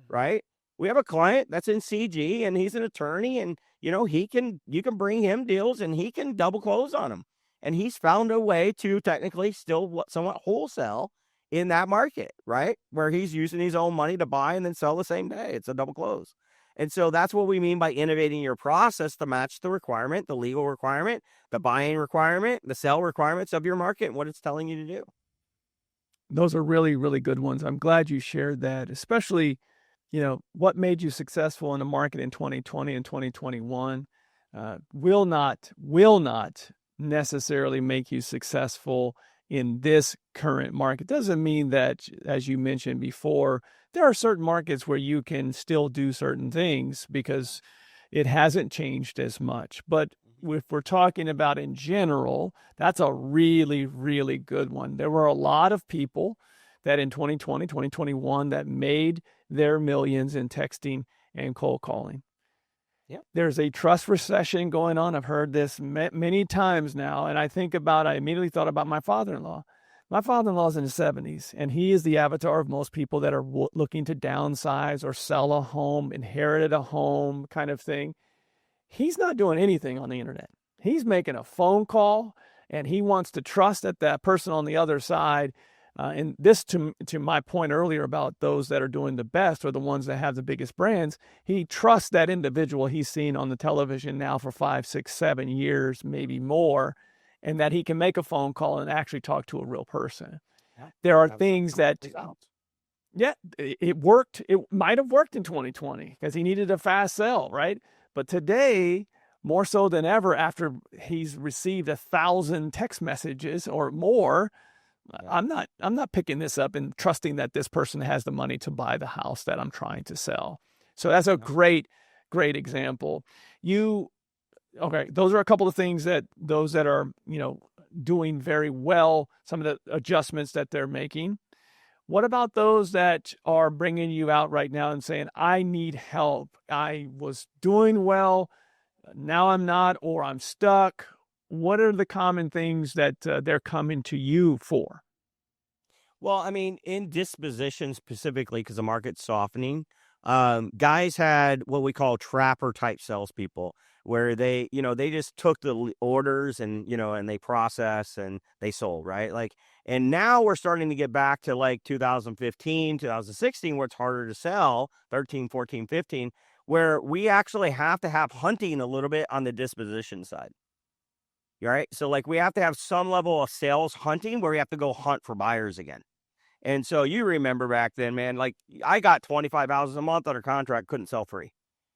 right? We have a client that's in CG and he's an attorney, and you can bring him deals and he can double close on them. And he's found a way to technically still somewhat wholesale in that market, right? Where he's using his own money to buy and then sell the same day. It's a double close. And so that's what we mean by innovating your process to match the requirement, the legal requirement, the buying requirement, the sell requirements of your market and what it's telling you to do. Those are really, really good ones. I'm glad you shared that, especially, what made you successful in the market in 2020 and 2021 will not necessarily make you successful in this current market. Doesn't mean that, as you mentioned before, there are certain markets where you can still do certain things because it hasn't changed as much. But if we're talking about in general, that's a really, really good one. There were a lot of people that in 2020, 2021 that made their millions in texting and cold calling. Yep. There's a trust recession going on. I've heard this many times now. And I immediately thought about my father-in-law. My father-in-law's in his 70s, and he is the avatar of most people that are looking to downsize or sell a home, inherited a home kind of thing. He's not doing anything on the internet. He's making a phone call, and he wants to trust that person on the other side. And this, to my point earlier about those that are doing the best or the ones that have the biggest brands, he trusts that individual he's seen on the television now for 5, 6, 7 years, maybe more, and that he can make a phone call and actually talk to a real person. Yeah. There are things that, it worked. It might have worked in 2020 because he needed a fast sell, right? But today, more so than ever, after he's received 1,000 text messages or more, I'm not picking this up and trusting that this person has the money to buy the house that I'm trying to sell. So that's a great example. Those are a couple of things that those that are, doing very well, some of the adjustments that they're making. What about those that are bringing you out right now and saying, I need help. I was doing well. Now I'm not, or I'm stuck. What are the common things that they're coming to you for? Well, I mean, in disposition specifically, because the market's softening, guys had what we call trapper type salespeople, where they just took the orders and they process and they sold, right? And now we're starting to get back to 2015, 2016, where it's harder to sell, 13, 14, 15, where we actually have to have hunting a little bit on the disposition side. All right. So we have to have some level of sales hunting where we have to go hunt for buyers again. And so you remember back then, man, I got 25 houses a month under contract, couldn't sell free.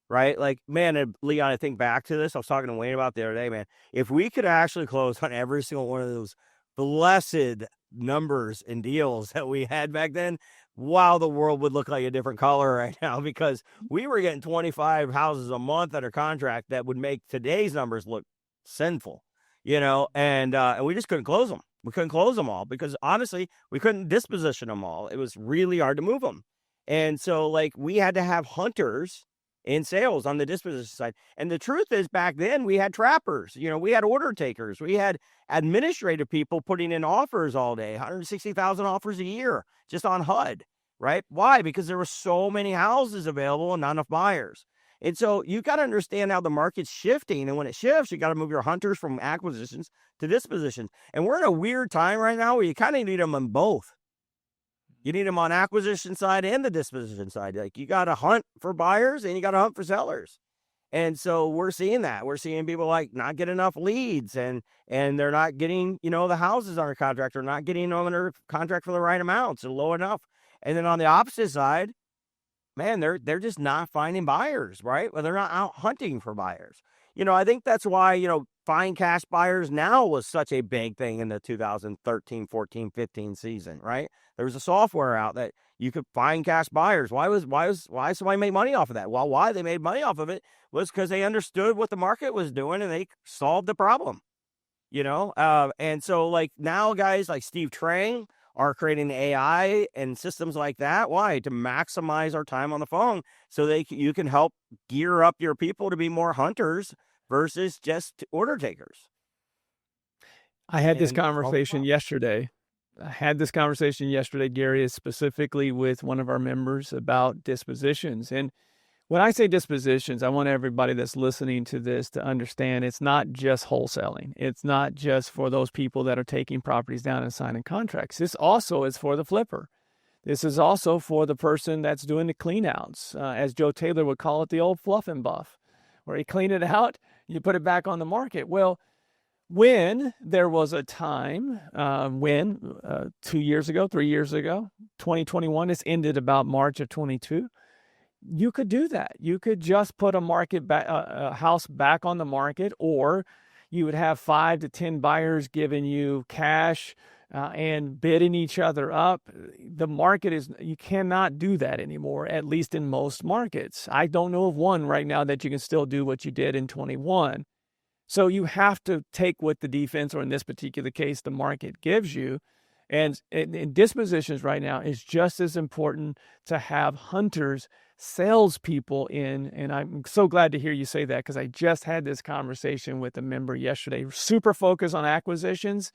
Right. Man, Leon, I think back to this. I was talking to Wayne about the other day, man. If we could actually close on every single one of those blessed numbers and deals that we had back then, wow, the world would look like a different color right now, because we were getting 25 houses a month under contract that would make today's numbers look sinful. And we just couldn't close them. We couldn't close them all because honestly, we couldn't disposition them all. It was really hard to move them. And so we had to have hunters in sales on the disposition side. And the truth is, back then we had trappers, we had order takers, we had administrative people putting in offers all day, 160,000 offers a year just on HUD, right? Why? Because there were so many houses available and not enough buyers. And so you got to understand how the market's shifting. And when it shifts, you got to move your hunters from acquisitions to dispositions. And we're in a weird time right now where you kind of need them on both. You need them on acquisition side and the disposition side. You got to hunt for buyers and you got to hunt for sellers. And so we're seeing that. We're seeing people not get enough leads and they're not getting, the houses under contract, or not getting them under contract for the right amounts and low enough. And then on the opposite side, man, they're just not finding buyers, right? Well, they're not out hunting for buyers. I think that's why, find cash buyers now was such a big thing in the 2013, 14, 15 season, right? There was a software out that you could find cash buyers. Why somebody made money off of that? Well, why they made money off of it was because they understood what the market was doing and they solved the problem, and so now guys like Steve Trang are creating AI and systems like that. Why? To maximize our time on the phone so you can help gear up your people to be more hunters versus just order takers. I had this conversation yesterday. had this conversation yesterday, Gary, is specifically with one of our members about dispositions. And when I say dispositions, I want everybody that's listening to this to understand it's not just wholesaling. It's not just for those people that are taking properties down and signing contracts. This also is for the flipper. This is also for the person that's doing the clean outs, as Joe Taylor would call it, the old fluff and buff, where you clean it out, you put it back on the market. Well, when there was a time 2 years ago, 3 years ago, 2021, this ended about March of 22, you could do that. You could just put a house back on the market, or you would have 5 to 10 buyers giving you cash and bidding each other up. The market you cannot do that anymore, at least in most markets. I don't know of one right now that you can still do what you did in 21. So you have to take what the defense, or in this particular case, the market gives you. And in dispositions right now, is just as important to have hunters, salespeople in. And I'm so glad to hear you say that, because I just had this conversation with a member yesterday, super focused on acquisitions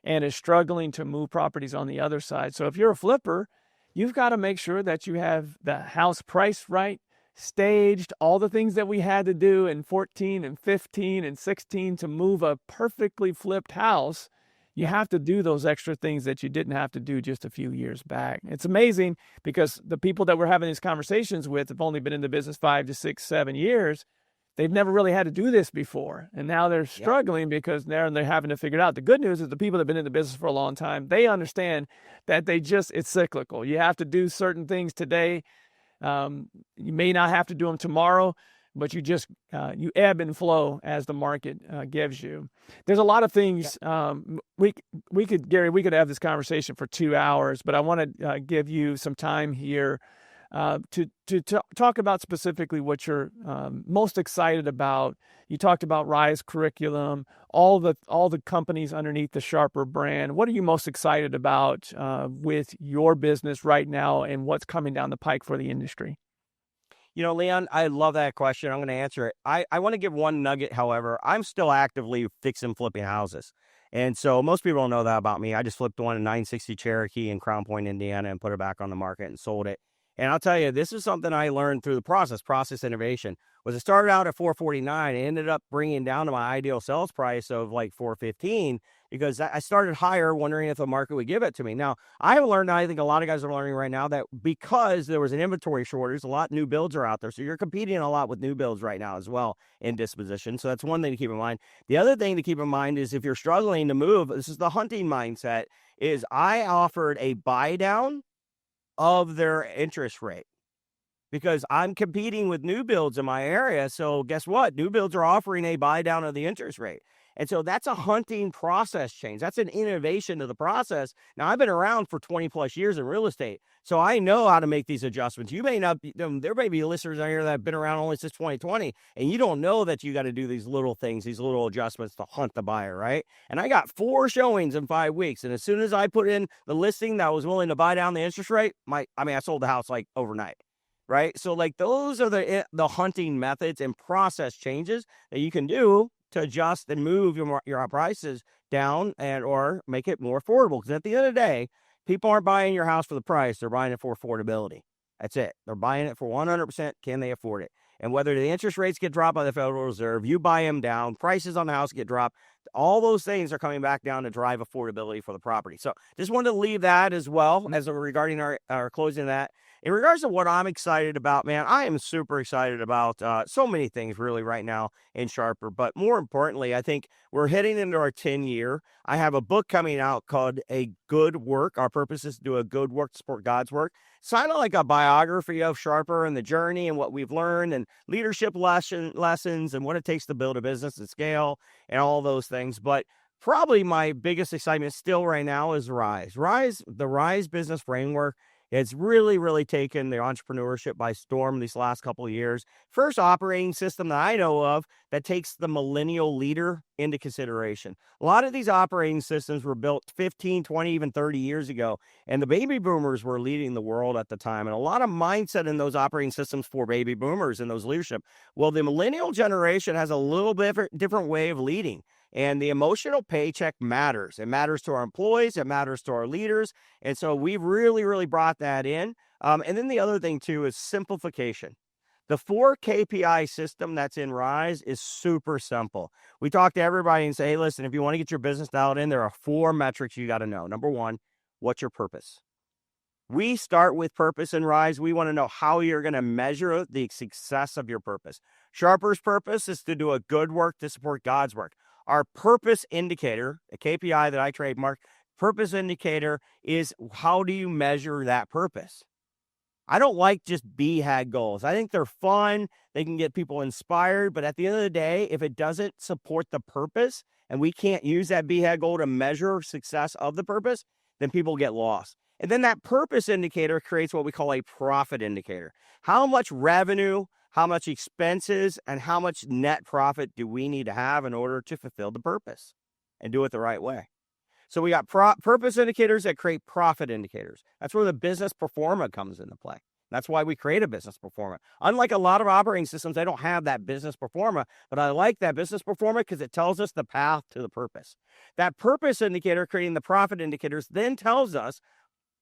and is struggling to move properties on the other side. So if you're a flipper, you've got to make sure that you have the house priced right, staged, all the things that we had to do in 14 and 15 and 16 to move a perfectly flipped house. You have to do those extra things that you didn't have to do just a few years back. It's amazing, because the people that we're having these conversations with have only been in the business 5 to 6, 7 years. They've never really had to do this before. And now they're struggling because they're having to figure it out. The good news is the people that have been in the business for a long time, they understand that it's cyclical. You have to do certain things today. You may not have to do them tomorrow, but you ebb and flow as the market gives you. There's a lot of things. We could have this conversation for 2 hours, but I want to give you some time here to talk about specifically what you're most excited about. You talked about Rise curriculum, all the companies underneath the Sharper brand. What are you most excited about with your business right now, and what's coming down the pike for the industry? Leon, I love that question. I'm going to answer it. I want to give one nugget, however. I'm still actively fixing flipping houses. And so most people don't know that about me. I just flipped one in 960 Cherokee in Crown Point, Indiana, and put it back on the market and sold it. And I'll tell you, this is something I learned through the process innovation. Was it started out at $449, it ended up bringing down to my ideal sales price of like $415, because I started higher, wondering if the market would give it to me. Now, I have learned, I think a lot of guys are learning right now, that because there was an inventory shortage, a lot of new builds are out there. So you're competing a lot with new builds right now as well in disposition. So that's one thing to keep in mind. The other thing to keep in mind is, if you're struggling to move, this is the hunting mindset, is I offered a buy down of their interest rate, because I'm competing with new builds in my area. So guess what? New builds are offering a buy down of the interest rate. And so that's a hunting process change. That's an innovation to the process. Now, I've been around for 20 plus years in real estate, so I know how to make these adjustments. You may not be, there may be listeners out here that have been around only since 2020, and you don't know that you got to do these little things, these little adjustments to hunt the buyer, right? And I got 4 showings in 5 weeks. And as soon as I put in the listing that was willing to buy down the interest rate, I sold the house like overnight. Right. So like those are the hunting methods and process changes that you can do to adjust and move your prices down or make it more affordable. Because at the end of the day, people aren't buying your house for the price. They're buying it for affordability. That's it. They're buying it for 100%. Can they afford it? And whether the interest rates get dropped by the Federal Reserve, you buy them down, prices on the house get dropped, all those things are coming back down to drive affordability for the property. So just wanted to leave that as well as regarding our closing of that. In regards to what I'm excited about, man, I am super excited about so many things really right now in Sharper. But more importantly, I think we're heading into our 10-year. I have a book coming out called A Good Work. Our purpose is to do a good work to support God's work. It's kind of like a biography of Sharper and the journey and what we've learned and leadership lessons and what it takes to build a business at scale and all those things. But probably my biggest excitement still right now is Rise. The Rise business framework. It's really, really taken the entrepreneurship by storm these last couple of years. First operating system that I know of that takes the millennial leader into consideration. A lot of these operating systems were built 15, 20, even 30 years ago, and the baby boomers were leading the world at the time, and a lot of mindset in those operating systems for baby boomers and those leadership. Well, the millennial generation has a little bit different way of leading. And the emotional paycheck matters. It matters to our employees. It matters to our leaders. And so we've really, really brought that in. And then the other thing too is simplification. The 4 KPI system that's in Rise is super simple. We talk to everybody and say, hey, listen, if you want to get your business dialed in, there are 4 metrics you got to know. Number 1, what's your purpose? We start with purpose in Rise. We want to know how you're going to measure the success of your purpose. Sharper's purpose is to do a good work to support God's work. Our purpose indicator, a KPI that I trademark, purpose indicator is how do you measure that purpose? I don't like just BHAG goals. I think they're fun. They can get people inspired. But at the end of the day, if it doesn't support the purpose and we can't use that BHAG goal to measure success of the purpose, then people get lost. And then that purpose indicator creates what we call a profit indicator. How much revenue, how much expenses, and how much net profit do we need to have in order to fulfill the purpose and do it the right way? So we got purpose indicators that create profit indicators. That's where the business performa comes into play. That's why we create a business performa. Unlike a lot of operating systems, they don't have that business performa, but I like that business performa because it tells us the path to the purpose. That purpose indicator creating the profit indicators then tells us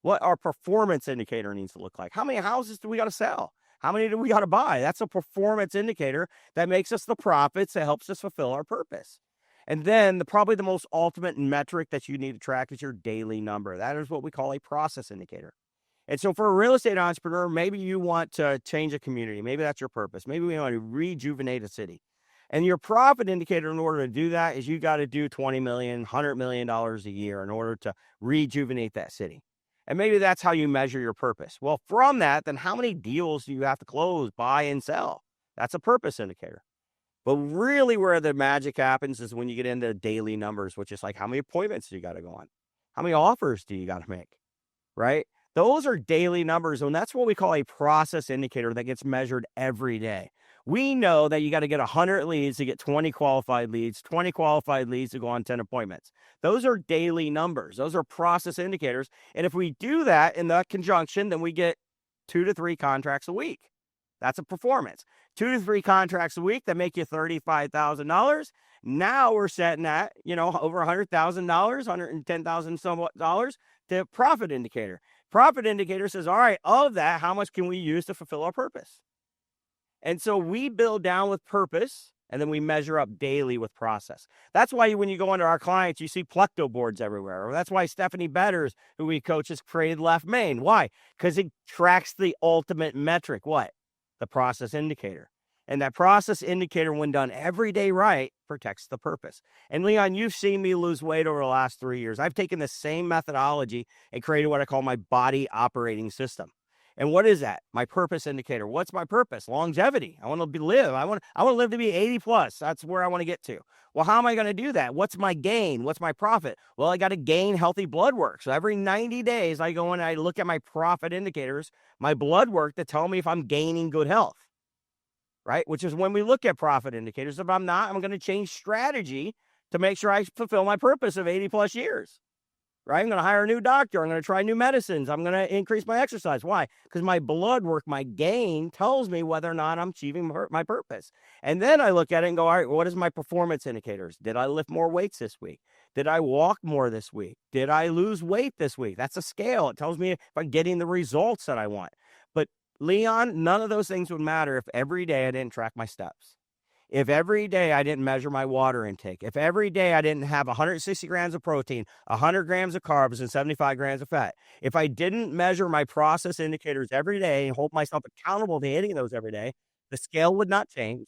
what our performance indicator needs to look like. How many houses do we got to sell? How many do we got to buy? That's a performance indicator that makes us the profits that helps us fulfill our purpose. And then probably the most ultimate metric that you need to track is your daily number. That is what we call a process indicator. And so for a real estate entrepreneur, maybe you want to change a community. Maybe that's your purpose. Maybe we want to rejuvenate a city. And your profit indicator in order to do that is you got to do $20 million, $100 million a year in order to rejuvenate that city. And maybe that's how you measure your purpose. Well, from that, then how many deals do you have to close, buy, and sell? That's a purpose indicator. But really where the magic happens is when you get into daily numbers, which is like how many appointments do you got to go on? How many offers do you got to make, right? Those are daily numbers, and that's what we call a process indicator that gets measured every day. We know that you got to get 100 leads to get 20 qualified leads, 20 qualified leads to go on 10 appointments. Those are daily numbers. Those are process indicators. And if we do that in that conjunction, then we get 2 to 3 contracts a week. That's a performance. 2 to 3 contracts a week that make you $35,000. Now we're setting at, over $100,000, $110,000 somewhat dollars to profit indicator. Profit indicator says, all right, of that, how much can we use to fulfill our purpose? And so we build down with purpose, and then we measure up daily with process. That's why when you go into our clients, you see Plecto boards everywhere. Or that's why Stephanie Betters, who we coach, has created Left Main. Why? Because it tracks the ultimate metric. What? The process indicator. And that process indicator, when done every day right, protects the purpose. And Leon, you've seen me lose weight over the last 3 years. I've taken the same methodology and created what I call my body operating system. And what is that? My purpose indicator. What's my purpose? Longevity. I want to live. I want to live to be 80 plus. That's where I want to get to. Well, how am I going to do that? What's my gain? What's my profit? Well, I got to gain healthy blood work. So every 90 days, I go in and I look at my profit indicators, my blood work to tell me if I'm gaining good health, right? Which is when we look at profit indicators. If I'm not, I'm going to change strategy to make sure I fulfill my purpose of 80 plus years. Right? I'm going to hire a new doctor. I'm going to try new medicines. I'm going to increase my exercise. Why? Because my blood work, my gain tells me whether or not I'm achieving my purpose. And then I look at it and go, all right, what is my performance indicators? Did I lift more weights this week? Did I walk more this week? Did I lose weight this week? That's a scale. It tells me if I'm getting the results that I want. But Leon, none of those things would matter if every day I didn't track my steps. If every day I didn't measure my water intake, if every day I didn't have 160 grams of protein, 100 grams of carbs, and 75 grams of fat, if I didn't measure my process indicators every day and hold myself accountable to hitting those every day, the scale would not change,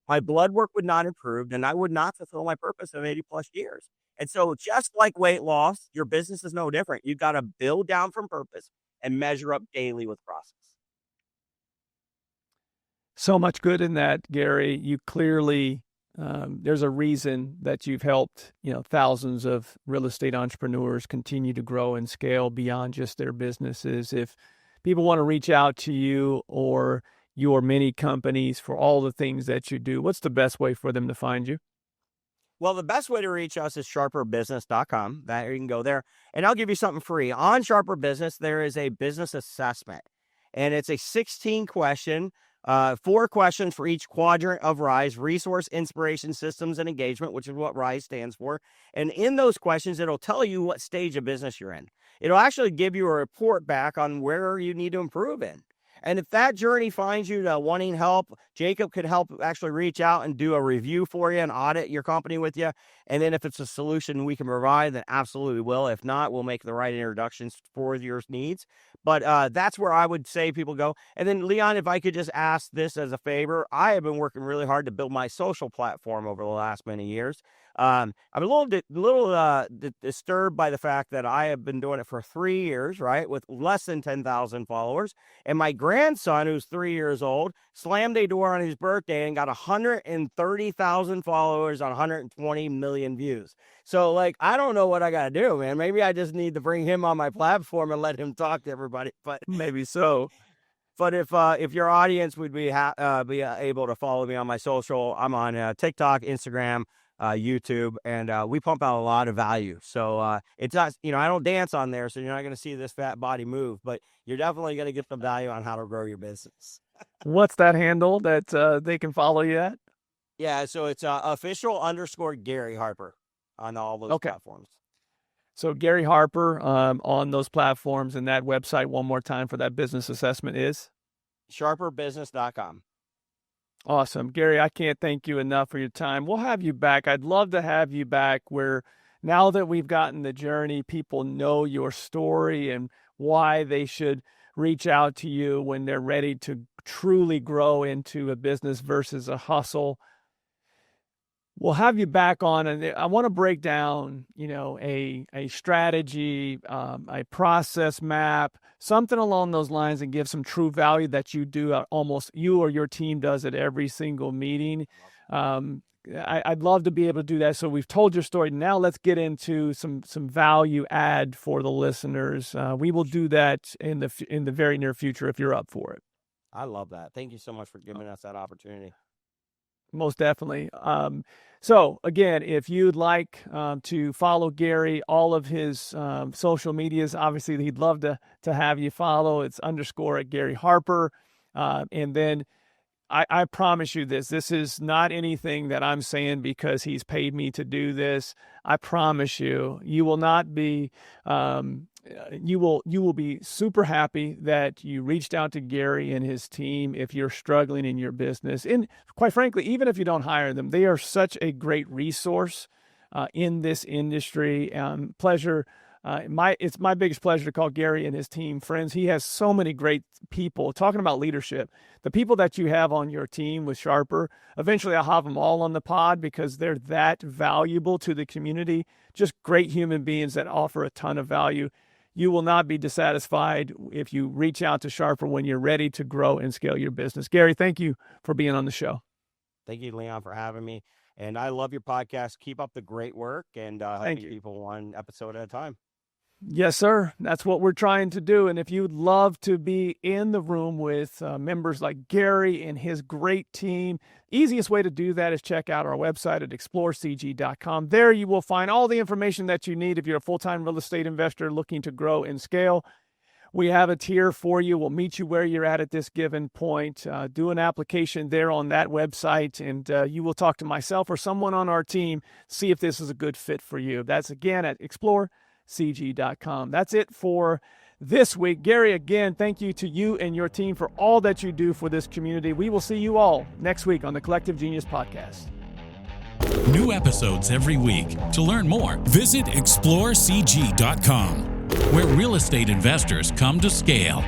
my blood work would not improve, and I would not fulfill my purpose of 80 plus years. And so just like weight loss, your business is no different. You've got to build down from purpose and measure up daily with process. So much good in that, Gary. You clearly, there's a reason that you've helped, thousands of real estate entrepreneurs continue to grow and scale beyond just their businesses. If people want to reach out to you or your many companies for all the things that you do, what's the best way for them to find you? Well, the best way to reach us is sharperbusiness.com. You can go there, and I'll give you something free. On Sharper Business, there is a business assessment, and it's a 16-question 4 questions for each quadrant of RISE: resource, inspiration, systems, and engagement, which is what RISE stands for. And in those questions, it'll tell you what stage of business you're in. It'll actually give you a report back on where you need to improve in. And if that journey finds you to wanting help, Jacob could help actually reach out and do a review for you and audit your company with you. And then if it's a solution we can provide, then absolutely will. If not, we'll make the right introductions for your needs. But that's where I would say people go. And then, Leon, if I could just ask this as a favor, I have been working really hard to build my social platform over the last many years. I'm a little disturbed by the fact that I have been doing it for 3 years, right, with less than 10,000 followers. And my grandson, who's 3 years old, slammed a door on his birthday and got 130,000 followers on 120 million views. So, like, I don't know what I got to do, man. Maybe I just need to bring him on my platform and let him talk to everybody. But Maybe so. But if your audience would be able to follow me on my social, I'm on TikTok, Instagram, YouTube, and we pump out a lot of value. So it's not, I don't dance on there, so you're not going to see this fat body move, but you're definitely going to get some value on how to grow your business. What's that handle that they can follow you at? Yeah, so it's official_Gary Harper on all those platforms. So Gary Harper on those platforms, and that website one more time for that business assessment is? sharperbusiness.com. Awesome. Gary, I can't thank you enough for your time. We'll have you back. I'd love to have you back where now that we've gotten the journey, people know your story and why they should reach out to you when they're ready to truly grow into a business versus a hustle. We'll have you back on, and I want to break down, a strategy, a process map, something along those lines, and give some true value that you do almost you or your team does at every single meeting. I'd love to be able to do that. So we've told your story. Now let's get into some value add for the listeners. We will do that in the very near future if you're up for it. I love that. Thank you so much for giving us that opportunity. Most definitely. So again, if you'd like to follow Gary, all of his social medias, obviously he'd love to have you follow. It's _ Gary Harper. And then I promise you this is not anything that I'm saying because he's paid me to do this. I promise you, you will not be, you will be super happy that you reached out to Gary and his team if you're struggling in your business. And quite frankly, even if you don't hire them, they are such a great resource in this industry. It's my biggest pleasure to call Gary and his team friends. He has so many great people. Talking about leadership, the people that you have on your team with Sharper, eventually I'll have them all on the pod because they're that valuable to the community. Just great human beings that offer a ton of value. You will not be dissatisfied if you reach out to Sharper when you're ready to grow and scale your business. Gary, thank you for being on the show. Thank you, Leon, for having me. And I love your podcast. Keep up the great work and helping people one episode at a time. Yes, sir. That's what we're trying to do. And if you'd love to be in the room with members like Gary and his great team, easiest way to do that is check out our website at explorecg.com. There you will find all the information that you need if you're a full-time real estate investor looking to grow and scale. We have a tier for you. We'll meet you where you're at this given point. Do an application there on that website, and you will talk to myself or someone on our team, see if this is a good fit for you. That's, again, at explorecg.com. That's it for this week. Gary, again, thank you to you and your team for all that you do for this community. We will see you all next week on the Collective Genius Podcast. New episodes every week. To learn more, visit explorecg.com, where real estate investors come to scale.